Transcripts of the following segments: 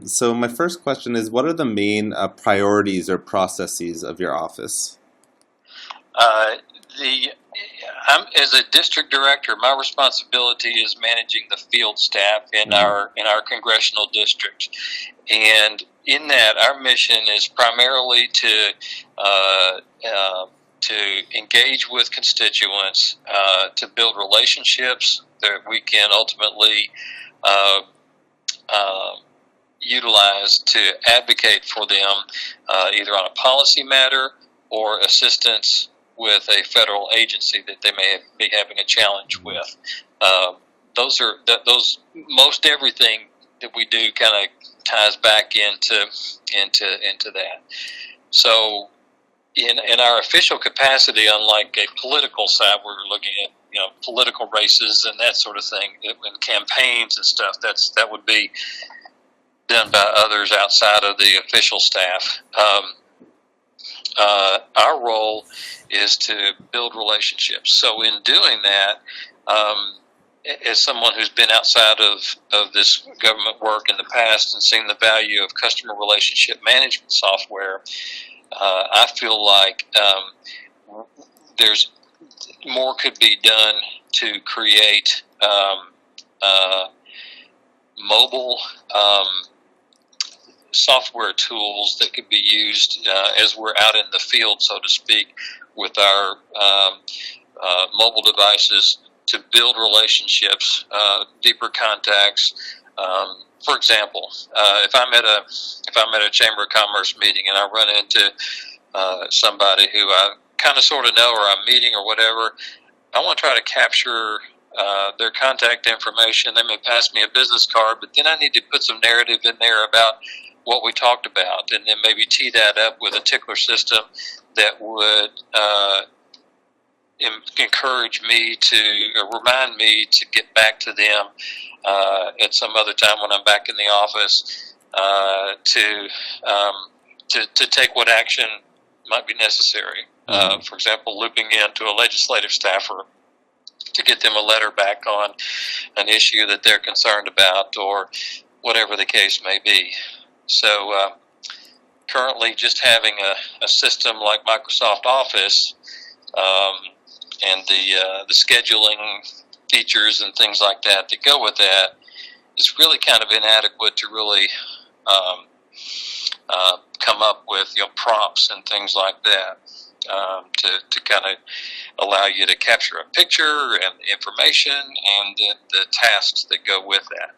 So my first question is, what are the main priorities or processes of your office? Uh, the as a district director, my responsibility is managing the field staff in Mm-hmm. our congressional district, and in that, our mission is primarily uh, uh, to engage with constituents, to build relationships that we can ultimately uh, uh, utilize to advocate for them, either on a policy matter or assistance with a federal agency that they may be having a challenge with. Uh, those most everything that we do kind of ties back into that. So in our official capacity, unlike a political side, we're looking at political races and that sort of thing, and campaigns and stuff. That would be done by others outside of the official staff. Our role is to build relationships. So in doing that, as someone who's been outside of this government work in the past and seen the value of customer relationship management software, I feel like there's more could be done to create mobile software tools that could be used as we're out in the field, so to speak, with our mobile devices to build relationships, deeper contacts. For example, if I'm at a Chamber of Commerce meeting and I run into somebody who I kind of sort of know, or I'm meeting or whatever, I want to try to capture their contact information. They may pass me a business card, but then I need to put some narrative in there about what we talked about, and then maybe tee that up with a tickler system that would encourage me to, or remind me to get back to them at some other time when I'm back in the office to take what action might be necessary. For example, looping into a legislative staffer to get them a letter back on an issue that they're concerned about, or whatever the case may be. So currently, just having a system like Microsoft Office and the scheduling features and things like that that go with that is really kind of inadequate to really come up with prompts and things like that to kind of allow you to capture a picture and information and the tasks that go with that.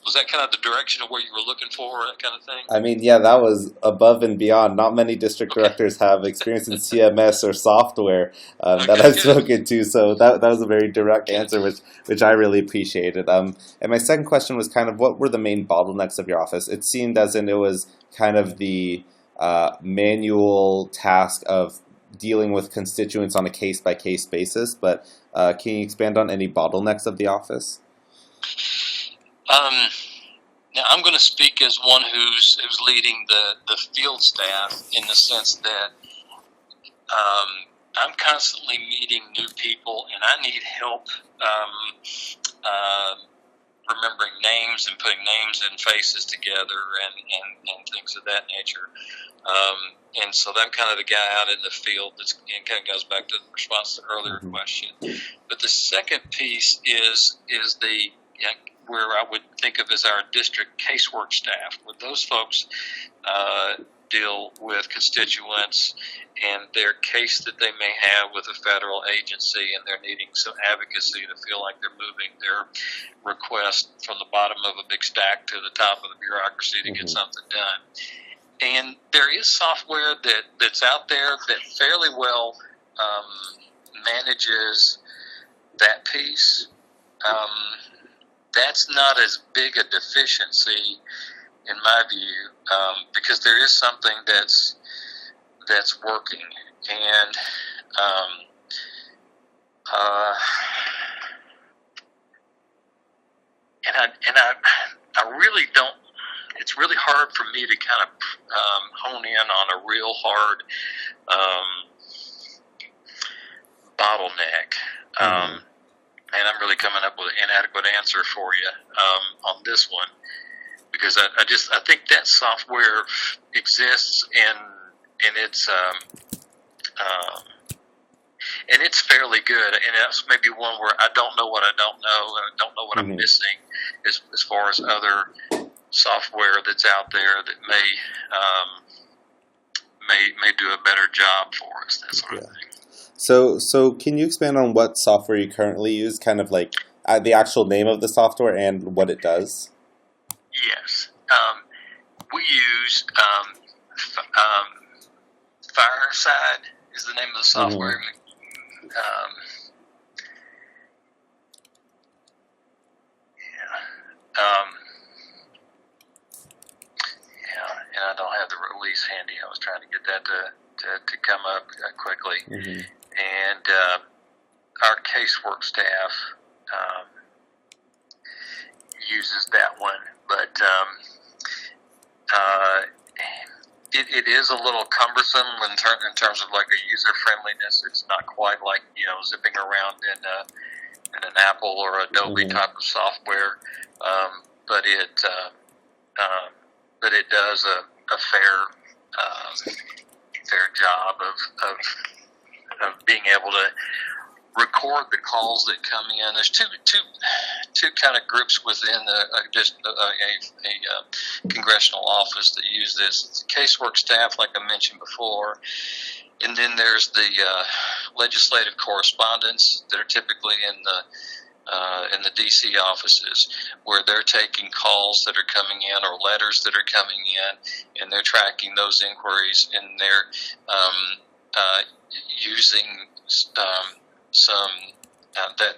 Was that kind of the direction of where you were looking for, that kind of thing? I mean, yeah, that was above and beyond. Not many district directors have experience in CMS or software that Okay, I've good. spoken to, so that was a very direct answer, which I really appreciated. And my second question was kind of, what were the main bottlenecks of your office? It seemed as in it was kind of the manual task of dealing with constituents on a case-by-case basis, but can you expand on any bottlenecks of the office? Um, Now, I'm going to speak as one who's leading the field staff, in the sense that I'm constantly meeting new people, and I need help remembering names and putting names and faces together and things of that nature. And so I'm kind of the guy out in the field and kind of goes back to the response to the earlier Mm-hmm. question. But the second piece is the where I would think of as our district casework staff, where those folks deal with constituents and their case that they may have with a federal agency, and they're needing some advocacy to feel like they're moving their request from the bottom of a big stack to the top of the bureaucracy to get something done. And there is software that's out there that fairly well manages that piece. That's not as big a deficiency, in my view, because there is something that's working, and I really don't. It's really hard for me to kind of hone in on a real hard bottleneck. And I'm really coming up with an inadequate answer for you on this one. because I think that software exists and it's fairly good, and that's maybe one where I don't know what I don't know, and I don't know what I'm missing as far as other software that's out there that may do a better job for us, that sort of thing. So can you expand on what software you currently use, kind of like the actual name of the software and what it does? Yes. We use Fireside is the name of the software. And I don't have the release handy. I was trying to get that to come up quickly. And our casework staff uses that one, but it is a little cumbersome in terms of like the user friendliness. It's not quite like zipping around in an Apple or Adobe type of software, but it does a fair job of being able to record the calls that come in. There's two kind of groups within a congressional office that use this. It's the casework staff, like I mentioned before, and then there's the legislative correspondents that are typically in the D.C. offices, where they're taking calls that are coming in or letters that are coming in, and they're tracking those inquiries, and they're using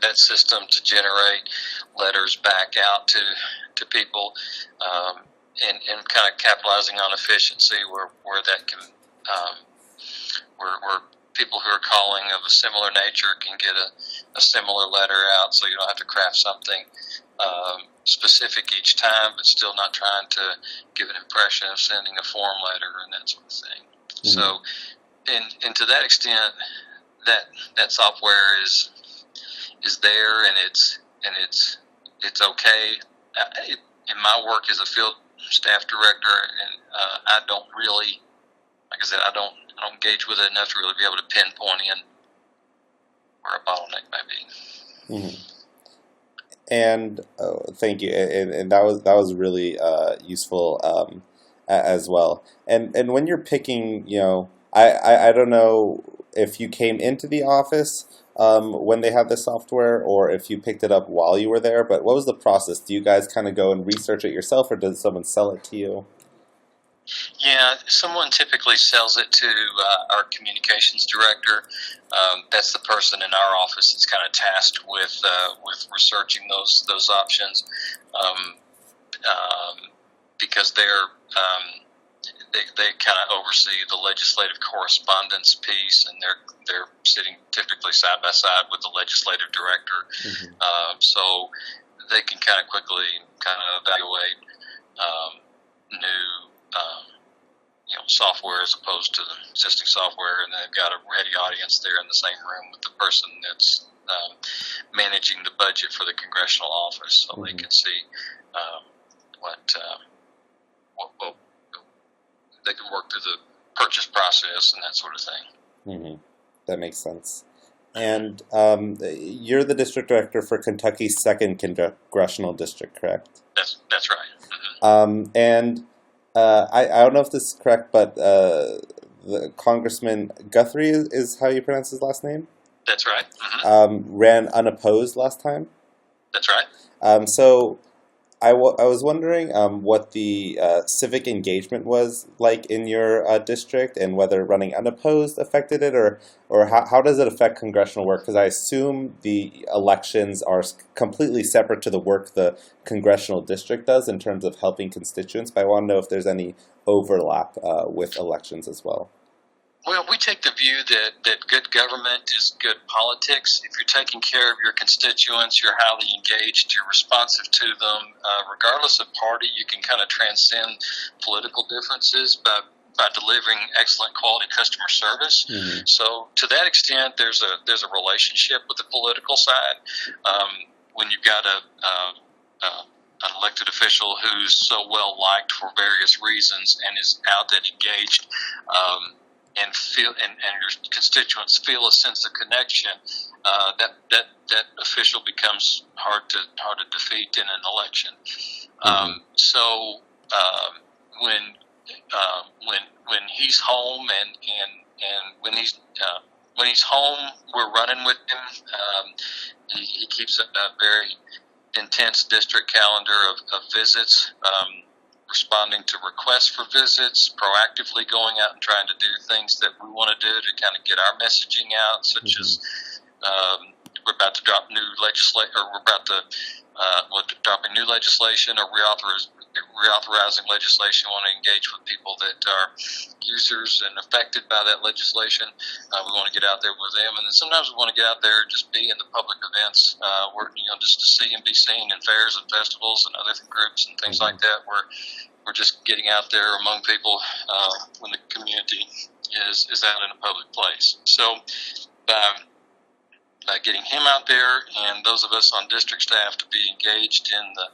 that system to generate letters back out to people, and kind of capitalizing on efficiency where that can where people who are calling of a similar nature can get a similar letter out, so you don't have to craft something specific each time, but still not trying to give an impression of sending a form letter and that sort of thing. So, and to that extent, that software is there, and it's okay. In my work as a field staff director, and I don't really, like I said, I don't engage with it enough to really be able to pinpoint in where a bottleneck may be. And thank you, and that was really useful as well. And when you're picking, I don't know if you came into the office when they had the software, or if you picked it up while you were there, but what was the process? Do you guys kind of go and research it yourself, or does someone sell it to you? Yeah, someone typically sells it to our communications director. That's the person in our office that's kind of tasked with researching those options, because they kind of oversee the legislative correspondence piece, and they're sitting typically side by side with the legislative director, so they can kind of quickly evaluate new software as opposed to the existing software, and they've got a ready audience there in the same room with the person that's managing the budget for the congressional office, so they can see what they can work through the purchase process and that sort of thing. That makes sense. And you're the district director for Kentucky's 2nd Congressional District, correct? That's right. And I don't know if this is correct, but the Congressman Guthrie is how you pronounce his last name? That's right. Ran unopposed last time? That's right. So I was wondering what the civic engagement was like in your district, and whether running unopposed affected it, or how does it affect congressional work? Because I assume the elections are completely separate to the work the congressional district does in terms of helping constituents, but I want to know if there's any overlap with elections as well. Well, we take the view that good government is good politics. If you're taking care of your constituents, you're highly engaged, you're responsive to them, regardless of party, you can kind of transcend political differences by delivering excellent quality customer service. So to that extent, there's a relationship with the political side. When you've got a an elected official who's so well liked for various reasons and is out and engaged, and your constituents feel a sense of connection, that official becomes hard to defeat in an election. So when he's home and when he's home, we're running with him. He keeps a very intense district calendar of visits, responding to requests for visits, proactively going out and trying to do things that we want to do to kind of get our messaging out, such as we're about to drop new legislation, or we're about to dropping new legislation or reauthorizing legislation. We want to engage with people that are users and affected by that legislation. We want to get out there with them, and then sometimes we want to get out there and just be in the public events, where just to see and be seen in fairs and festivals and other groups and things like that. Where we're just getting out there among people when the community is out in a public place. So by getting him out there and those of us on district staff to be engaged in the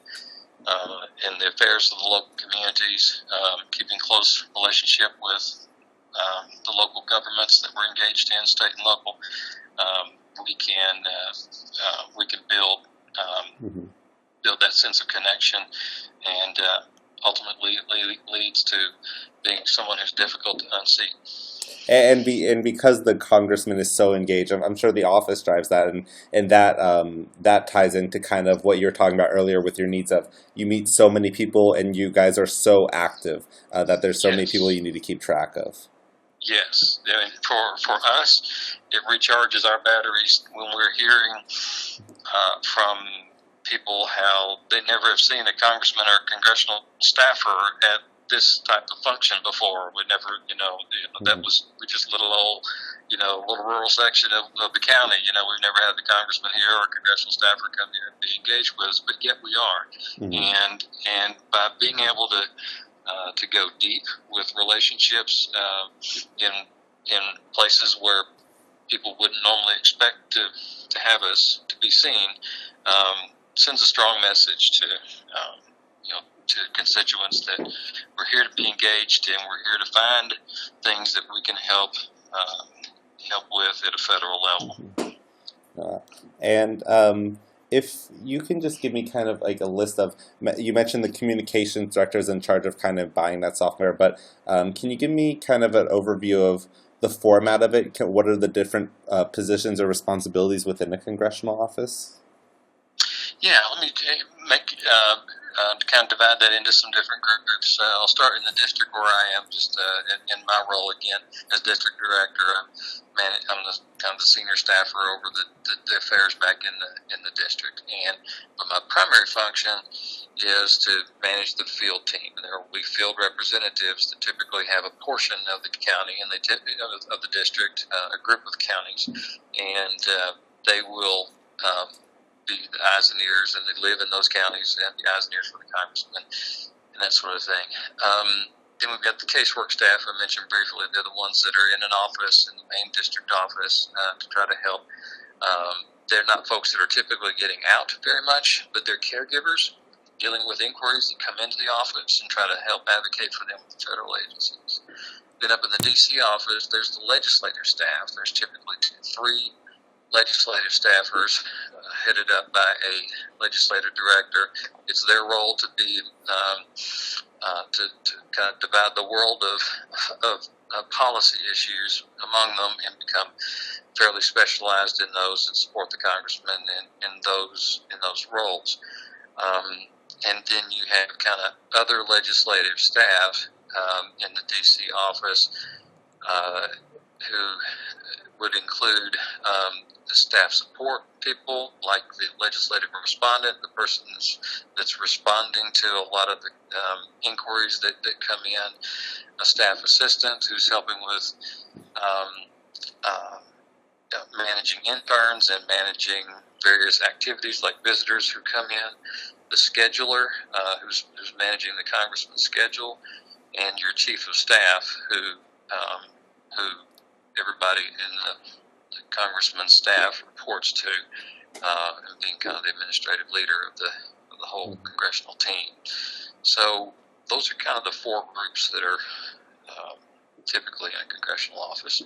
affairs of the local communities, keeping close relationship with the local governments that we're engaged in, state and local, we can build that sense of connection, and ultimately leads to being someone who's difficult to unseat. And because the congressman is so engaged, I'm sure the office drives that, and that ties into kind of what you were talking about earlier with your needs of you meet so many people and you guys are so active that there's so many people you need to keep track of. Yes, I mean, for us, it recharges our batteries when we're hearing from people how they never have seen a congressman or a congressional staffer at this type of function before. We never, that was just little rural section of the county. We've never had the congressman here or a congressional staffer come here and be engaged with us, but yet we are. And by being able to go deep with relationships in places where people wouldn't normally expect to have us to be seen, sends a strong message to constituents that we're here to be engaged and we're here to find things that we can help with at a federal level. And if you can just give me kind of like a list of, you mentioned the communications director is in charge of kind of buying that software, but can you give me kind of an overview of the format of it? What are the different positions or responsibilities within a congressional office? Yeah, let me to kind of divide that into some different groups. I'll start in the district where I am, just in my role again as district director. I'm the kind of the senior staffer over the affairs back in the district, but my primary function is to manage the field team. There will be field representatives that typically have a portion of the county and of the district, a group of counties, and they will be the eyes and ears, and they live in those counties and the eyes and ears for the congressman and that sort of thing. Then we've got the casework staff I mentioned briefly. They're the ones that are in an office, in the main district office, to try to help. They're not folks that are typically getting out very much, but they're caregivers dealing with inquiries that come into the office and try to help advocate for them with the federal agencies. Then up in the D.C. office, there's the legislative staff. There's typically 3 legislative staffers headed up by a legislative director. It's their role to be to kind of divide the world of policy issues among them and become fairly specialized in those and support the congressman in those roles. And then you have kind of other legislative staff in the D.C. office who would include the staff support people, like the legislative respondent, the person that's responding to a lot of the inquiries that come in, a staff assistant who's helping with managing interns and managing various activities like visitors who come in, the scheduler who's managing the congressman's schedule, and your chief of staff who everybody in the congressman's staff reports to, and being kind of the administrative leader of the the whole congressional team. So those are kind of the four groups that are typically in a congressional office.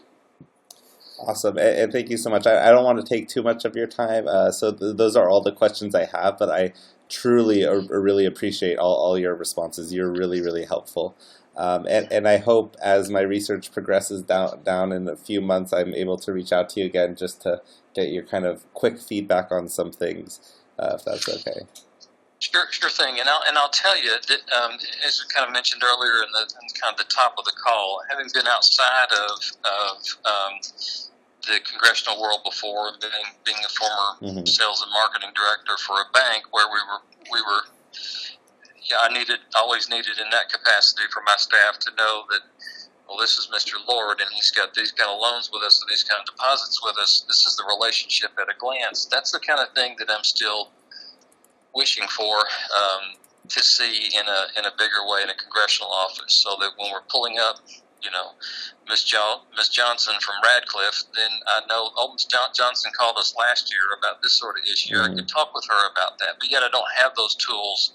Awesome, and thank you so much. I don't want to take too much of your time, so those are all the questions I have, but I truly really appreciate all your responses. You're really, really helpful. And I hope as my research progresses down in a few months, I'm able to reach out to you again just to get your kind of quick feedback on some things, if that's okay. Sure thing, and I'll tell you that as we kind of mentioned earlier in kind of the top of the call, having been outside of the congressional world before, being a former sales and marketing director for a bank, where we were. Yeah, I always needed in that capacity for my staff to know that, well, this is Mr. Lord, and he's got these kind of loans with us and these kind of deposits with us. This is the relationship at a glance. That's the kind of thing that I'm still wishing for to see in a bigger way in a congressional office, so that when we're pulling up, Miss Johnson from Radcliffe, then I know, Miss Johnson called us last year about this sort of issue. I can talk with her about that, but yet I don't have those tools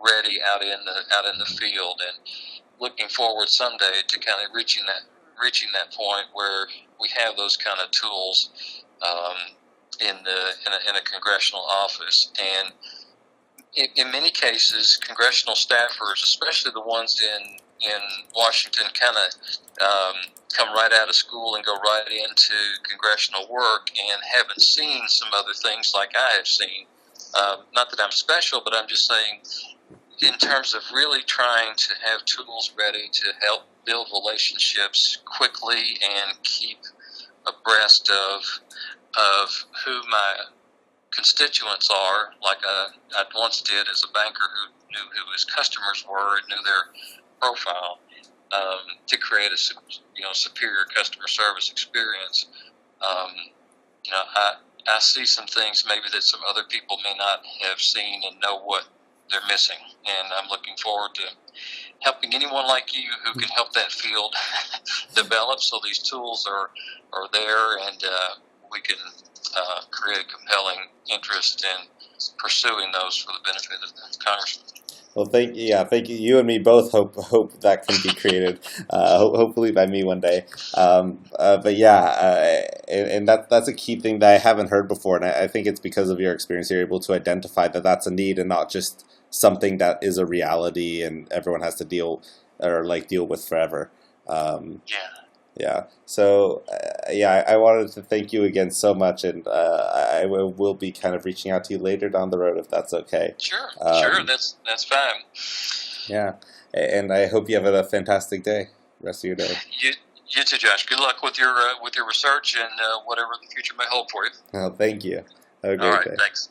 ready out in the field, and looking forward someday to kind of reaching that point where we have those kind of tools in a congressional office. And in many cases, congressional staffers, especially the ones in Washington, kind of come right out of school and go right into congressional work and haven't seen some other things like I have seen. Not that I'm special, but I'm just saying, in terms of really trying to have tools ready to help build relationships quickly and keep abreast of who my constituents are, like I once did as a banker who knew who his customers were and knew their profile, to create a superior customer service experience. I see some things maybe that some other people may not have seen and know what they're missing, and I'm looking forward to helping anyone like you who can help that field develop, so these tools are there, and we can create compelling interest in pursuing those for the benefit of the Congressman. Well, thank you. You and me both hope that can be created. Hopefully by me one day. But yeah, and that's a key thing that I haven't heard before, and I think it's because of your experience you're able to identify that that's a need and not just something that is a reality and everyone has to deal with forever. Yeah. So, I wanted to thank you again so much, and I will be kind of reaching out to you later down the road if that's okay. Sure. That's fine. Yeah, and I hope you have a fantastic day, rest of your day. You too, Josh. Good luck with your research and whatever the future may hold for you. Oh, thank you. Have a great day. Thanks.